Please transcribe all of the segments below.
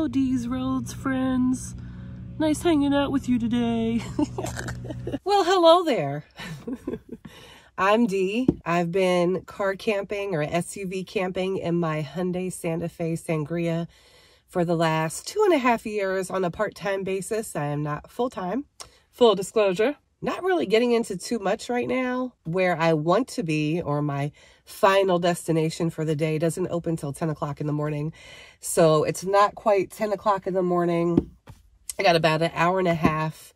D's roads, friends. Nice hanging out with you today. Well, hello there. I'm Dee. I've been car camping or SUV camping in my Hyundai Santa Fe Sangria for the last 2.5 years on a part-time basis. I am not full-time. Full disclosure. Not really getting into too much right now. Where I want to be, or my final destination for the day, doesn't open till 10 o'clock in the morning. So it's not quite 10 o'clock in the morning. I got about an hour and a half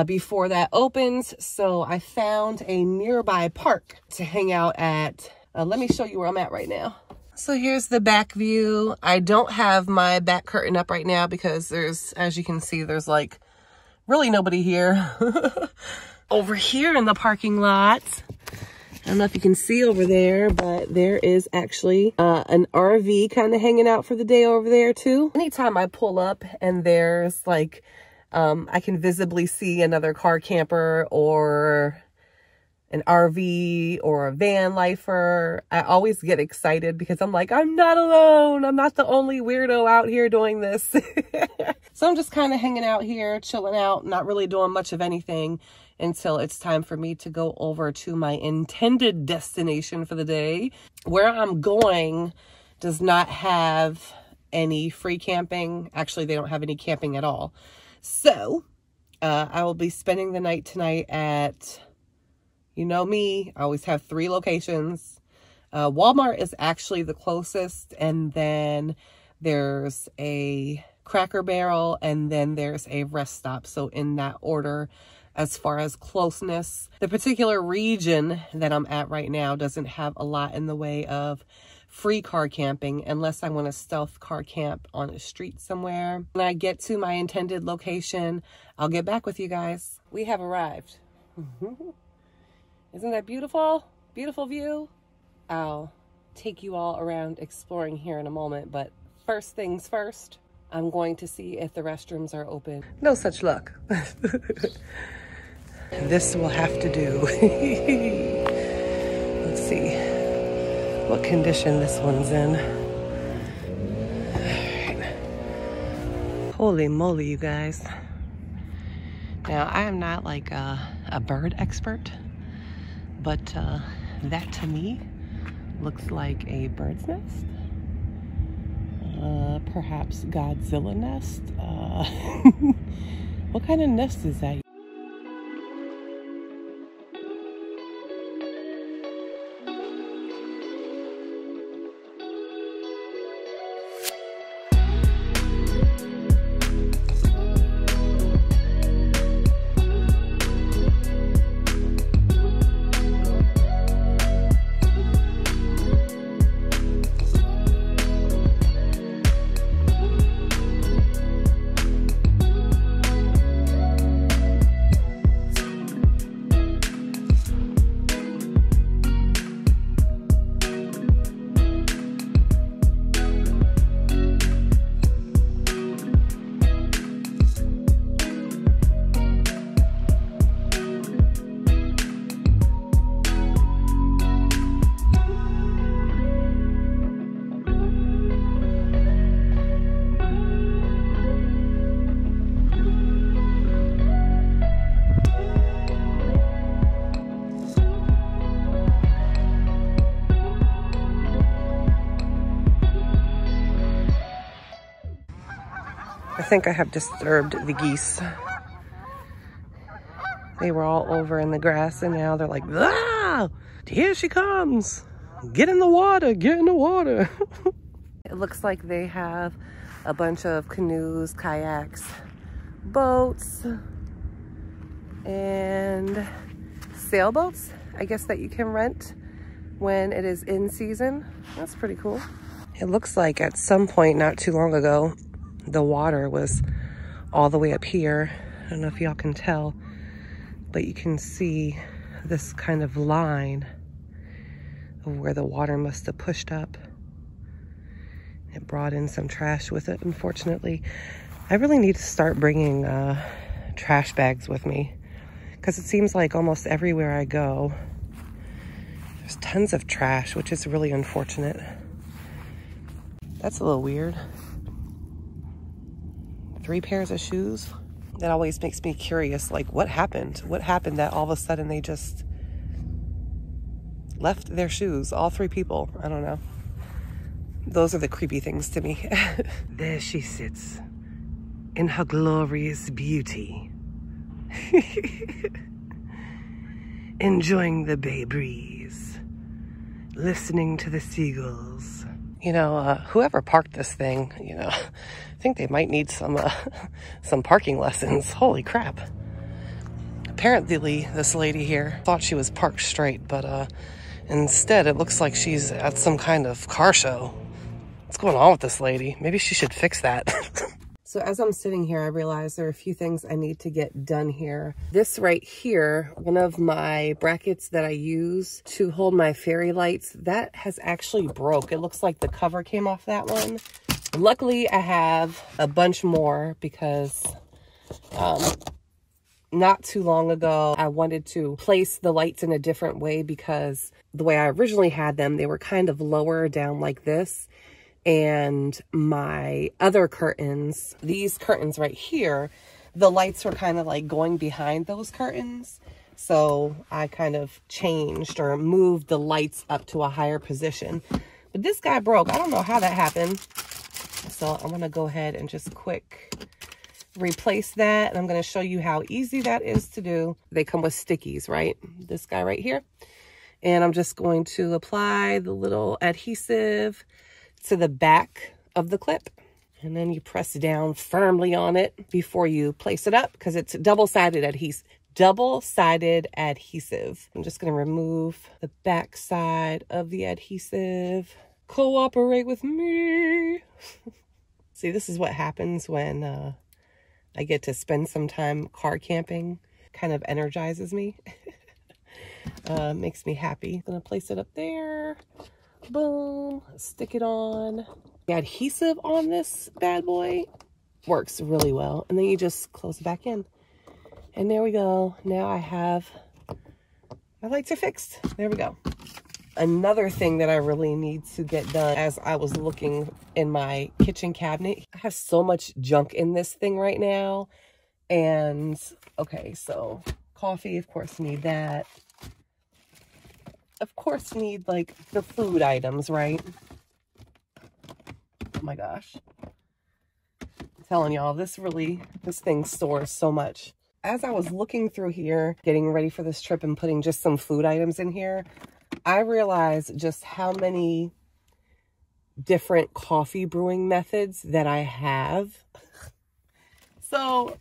before that opens. So I found a nearby park to hang out at. Let me show you where I'm at right now. So here's the back view. I don't have my back curtain up right now because there's, as you can see, there's like really nobody here. Over here in the parking lot, I don't know if you can see over there, but there is actually an RV kind of hanging out for the day over there too. Anytime I pull up and there's like, I can visibly see another car camper or an RV or a van lifer, I always get excited because I'm like, I'm not alone. I'm not the only weirdo out here doing this. So I'm just kind of hanging out here, chilling out, not really doing much of anything until it's time for me to go over to my intended destination for the day. Where I'm going does not have any free camping. Actually, they don't have any camping at all. So I will be spending the night tonight at, you know me, I always have 3 locations. Walmart is actually the closest, and then there's a Cracker Barrel, and then there's a rest stop. So in that order, as far as closeness, the particular region that I'm at right now doesn't have a lot in the way of free car camping unless I want to stealth car camp on a street somewhere. When I get to my intended location, I'll get back with you guys. We have arrived. Isn't that beautiful? Beautiful view? I'll take you all around exploring here in a moment, but first things first, I'm going to see if the restrooms are open. No such luck. This will have to do. Let's see what condition this one's in. All right. Holy moly, you guys. Now, I am not like a bird expert, but that to me looks like a bird's nest. Perhaps Godzilla nest. What kind of nest is that? I think I have disturbed the geese. They were all over in the grass and now they're like, ah, here she comes. Get in the water, get in the water. It looks like they have a bunch of canoes, kayaks, boats, and sailboats, I guess, that you can rent when it is in season. That's pretty cool. It looks like at some point not too long ago, the water was all the way up here. I don't know if y'all can tell, but you can see this kind of line of where the water must have pushed up. It brought in some trash with it, unfortunately. I really need to start bringing trash bags with me because it seems like almost everywhere I go, there's tons of trash, which is really unfortunate. That's a little weird. 3 pairs of shoes. That always makes me curious, like what happened? What happened that all of a sudden they just left their shoes, all 3 people? I don't know. Those are the creepy things to me. There she sits in her glorious beauty. Enjoying the bay breeze, listening to the seagulls. You know, whoever parked this thing, you know, I think they might need some parking lessons. Holy crap. Apparently, this lady here thought she was parked straight, but instead it looks like she's at some kind of car show. What's going on with this lady? Maybe she should fix that. So as I'm sitting here, I realize there are a few things I need to get done here. This right here, one of my brackets that I use to hold my fairy lights, that has actually broke. It looks like the cover came off that one. Luckily, I have a bunch more because not too long ago, I wanted to place the lights in a different way because the way I originally had them, they were kind of lower down like this. And my other curtains, these curtains right here, the lights were kind of like going behind those curtains. So I kind of changed or moved the lights up to a higher position. But this guy broke. I don't know how that happened. So I'm going to go ahead and just quick replace that. And I'm going to show you how easy that is to do. They come with stickies, right? This guy right here. And I'm just going to apply the little adhesive to the back of the clip, and then you press down firmly on it before you place it up because it's double-sided adhesive. I'm just going to remove the back side of the adhesive. Cooperate with me. See, this is what happens when I get to spend some time car camping. Kind of energizes me. Makes me happy. I'm going to place it up there. Boom, stick it on. The adhesive on this bad boy works really well. And then you just close it back in. And there we go. Now I have, my lights are fixed. There we go. Another thing that I really need to get done as I was looking in my kitchen cabinet. I have so much junk in this thing right now. And, okay, so coffee, of course, need that. Of course, need like the food items, right? Oh my gosh. I'm telling y'all, this thing stores so much. As I was looking through here, getting ready for this trip and putting just some food items in here, I realized just how many different coffee brewing methods that I have. So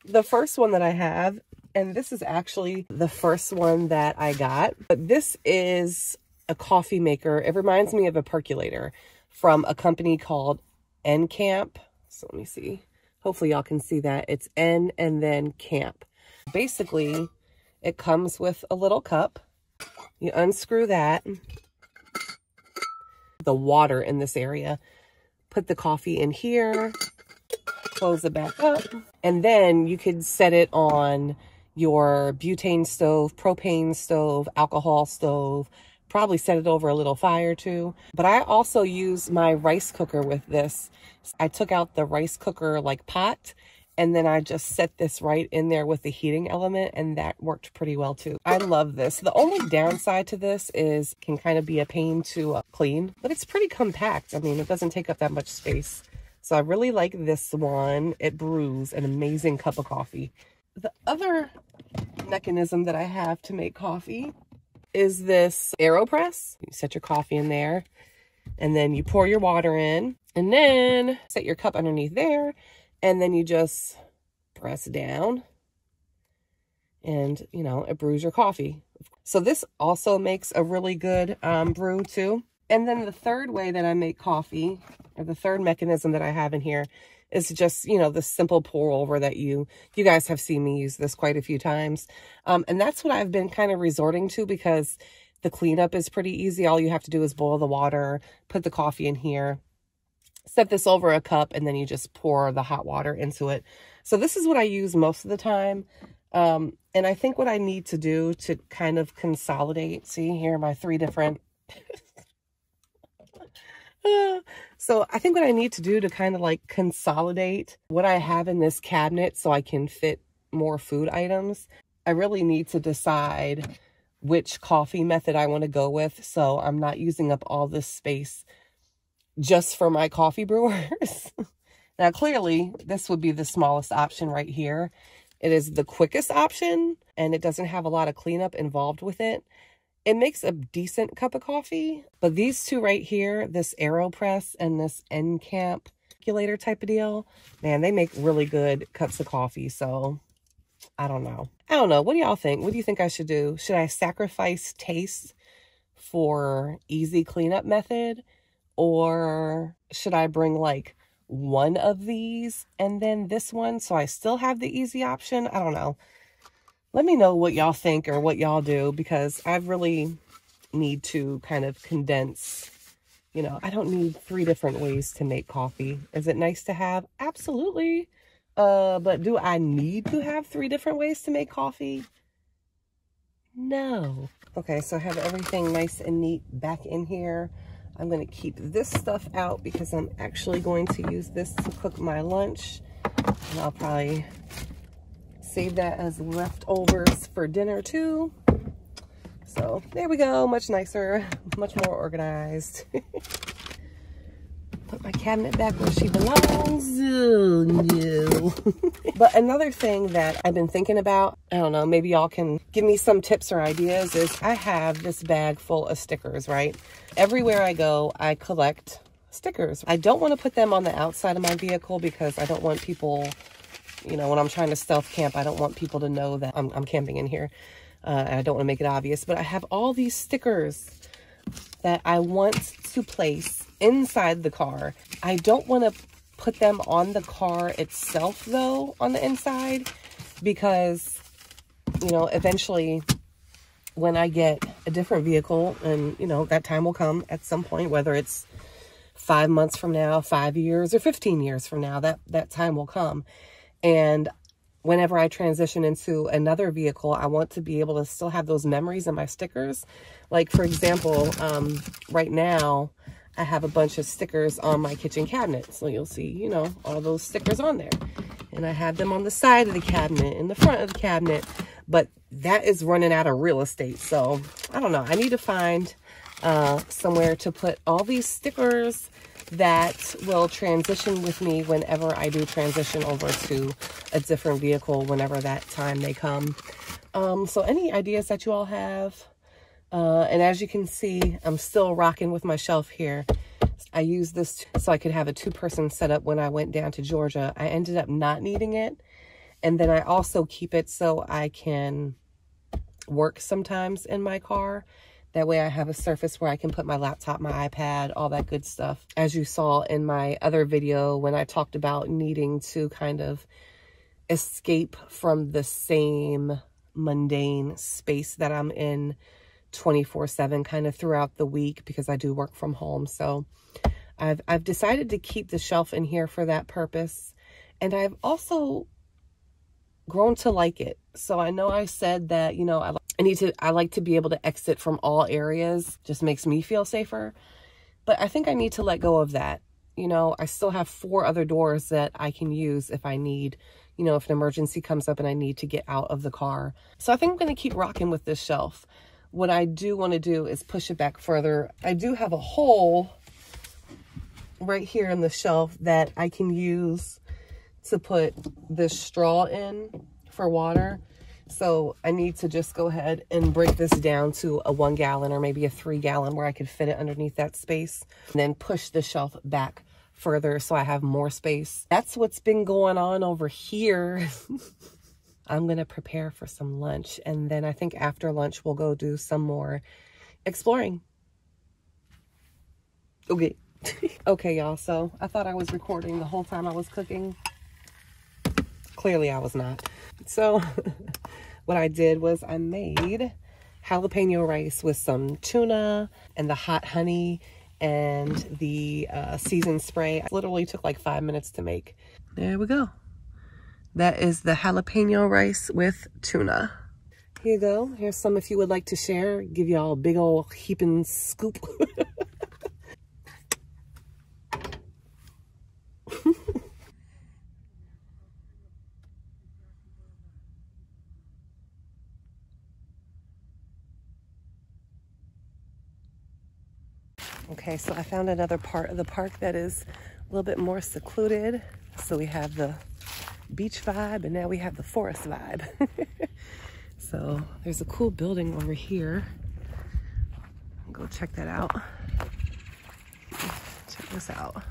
the first one that I have, and this is actually the first one that I got, but this is a coffee maker. It reminds me of a percolator from a company called Camp. So let me see. Hopefully y'all can see that. It's N and then Camp. Basically, it comes with a little cup. You unscrew that. The water in this area. Put the coffee in here. Close it back up. And then you could set it on your butane stove, propane stove, alcohol stove, probably set it over a little fire too. But I also use my rice cooker with this. I took out the rice cooker like pot, and then I just set this right in there with the heating element, and that worked pretty well too. I love this. The only downside to this is it can kind of be a pain to clean, but it's pretty compact. I mean, it doesn't take up that much space. So I really like this one. It brews an amazing cup of coffee. The other mechanism that I have to make coffee is this AeroPress. You set your coffee in there, and then you pour your water in, and then set your cup underneath there, and then you just press down, and, you know, it brews your coffee. So this also makes a really good brew too. And then the third way that I make coffee, or the third mechanism that I have in here, is just, you know, the simple pour over that you guys have seen me use this quite a few times. And that's what I've been kind of resorting to because the cleanup is pretty easy. All you have to do is boil the water, put the coffee in here, set this over a cup, and then you just pour the hot water into it. So this is what I use most of the time. And I think what I need to do to kind of consolidate, see here, my 3 different So I think what I need to do to kind of like consolidate what I have in this cabinet so I can fit more food items, I really need to decide which coffee method I want to go with, so I'm not using up all this space just for my coffee brewers. Now, clearly, this would be the smallest option right here. It is the quickest option, and it doesn't have a lot of cleanup involved with it. It makes a decent cup of coffee, but these two right here, this AeroPress and this Encamp calculator type of deal, man, they make really good cups of coffee. So I don't know. What do y'all think? What do you think I should do? Should I sacrifice taste for easy cleanup method, or should I bring like one of these and then this one so I still have the easy option? I don't know. Let me know what y'all think or what y'all do, because I really need to kind of condense, you know, I don't need 3 different ways to make coffee. Is it nice to have? Absolutely. But do I need to have 3 different ways to make coffee? No. Okay, so I have everything nice and neat back in here. I'm going to keep this stuff out because I'm actually going to use this to cook my lunch. And I'll probably save that as leftovers for dinner too. So there we go, much nicer, much more organized. Put my cabinet back where she belongs. Oh, no. But another thing that I've been thinking about, I don't know, maybe y'all can give me some tips or ideas, is I have this bag full of stickers, right? Everywhere I go, I collect stickers. I don't want to put them on the outside of my vehicle because I don't want people, you know, when I'm trying to stealth camp, I don't want people to know that I'm camping in here. And I don't want to make it obvious, but I have all these stickers that I want to place inside the car. I don't want to put them on the car itself though, on the inside, because, you know, eventually when I get a different vehicle, and, you know, that time will come at some point, whether it's 5 months from now, 5 years, or 15 years from now, that time will come. And whenever I transition into another vehicle, I want to be able to still have those memories in my stickers. Like, for example, right now, I have a bunch of stickers on my kitchen cabinet. So you'll see, you know, all those stickers on there. And I have them on the side of the cabinet, in the front of the cabinet. But that is running out of real estate. So, I don't know. I need to find somewhere to put all these stickers that will transition with me whenever I do transition over to a different vehicle, whenever that time may come. So any ideas that you all have? And as you can see, I'm still rocking with my shelf here. I used this so I could have a 2-person setup when I went down to Georgia. I ended up not needing it. And then I also keep it so I can work sometimes in my car. That way I have a surface where I can put my laptop, my iPad, all that good stuff. As you saw in my other video when I talked about needing to kind of escape from the same mundane space that I'm in 24/7 kind of throughout the week, because I do work from home. So I've decided to keep the shelf in here for that purpose. And I've also grown to like it. So I know I said that, you know, I like to be able to exit from all areas. Just makes me feel safer. But I think I need to let go of that. You know, I still have 4 other doors that I can use if I need, you know, if an emergency comes up and I need to get out of the car. So I think I'm going to keep rocking with this shelf. What I do want to do is push it back further. I do have a hole right here in the shelf that I can use to put this straw in for water. So I need to just go ahead and break this down to a 1 gallon or maybe a 3 gallon where I could fit it underneath that space, and then push the shelf back further so I have more space. That's what's been going on over here. I'm going to prepare for some lunch, and then I think after lunch we'll go do some more exploring. Okay. Okay, y'all. So I thought I was recording the whole time I was cooking. Clearly I was not. So what I did was I made jalapeno rice with some tuna and the hot honey and the seasoned spray. It literally took like 5 minutes to make. There we go. That is the jalapeno rice with tuna. Here you go. Here's some if you would like to share. Give y'all a big old heaping scoop. Okay, so I found another part of the park that is a little bit more secluded. So we have the beach vibe, and now we have the forest vibe. So there's a cool building over here. I'll go check that out. Check this out.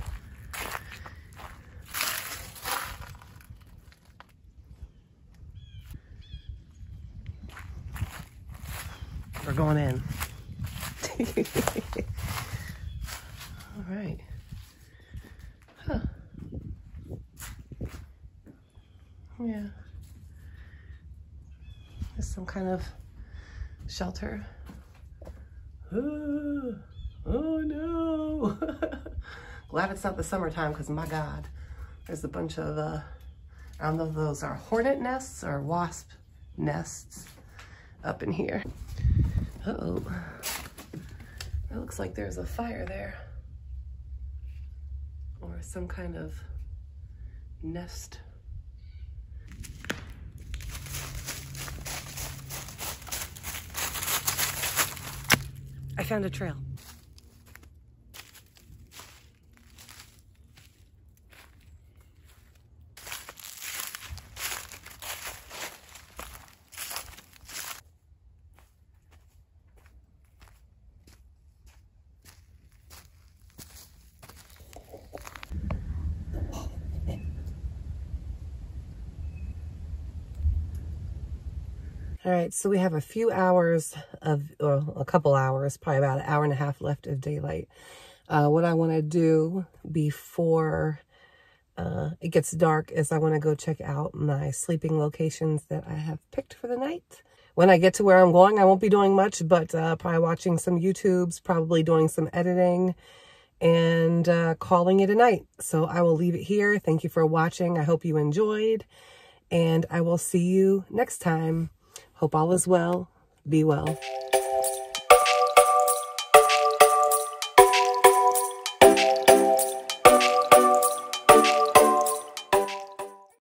We're going in. All right. Huh. Yeah. There's some kind of shelter. Oh no. Glad it's not the summertime, because my God, there's a bunch of, I don't know if those are hornet nests or wasp nests up in here. Uh-oh. It looks like there's a fire there. Or some kind of nest. I found a trail. All right, so we have a few hours of, or a couple hours, probably about an hour and a half left of daylight. What I want to do before it gets dark is I want to go check out my sleeping locations that I have picked for the night. When I get to where I'm going, I won't be doing much, but probably watching some YouTubes, probably doing some editing, and calling it a night. So I will leave it here. Thank you for watching. I hope you enjoyed, and I will see you next time. Hope all is well. Be well.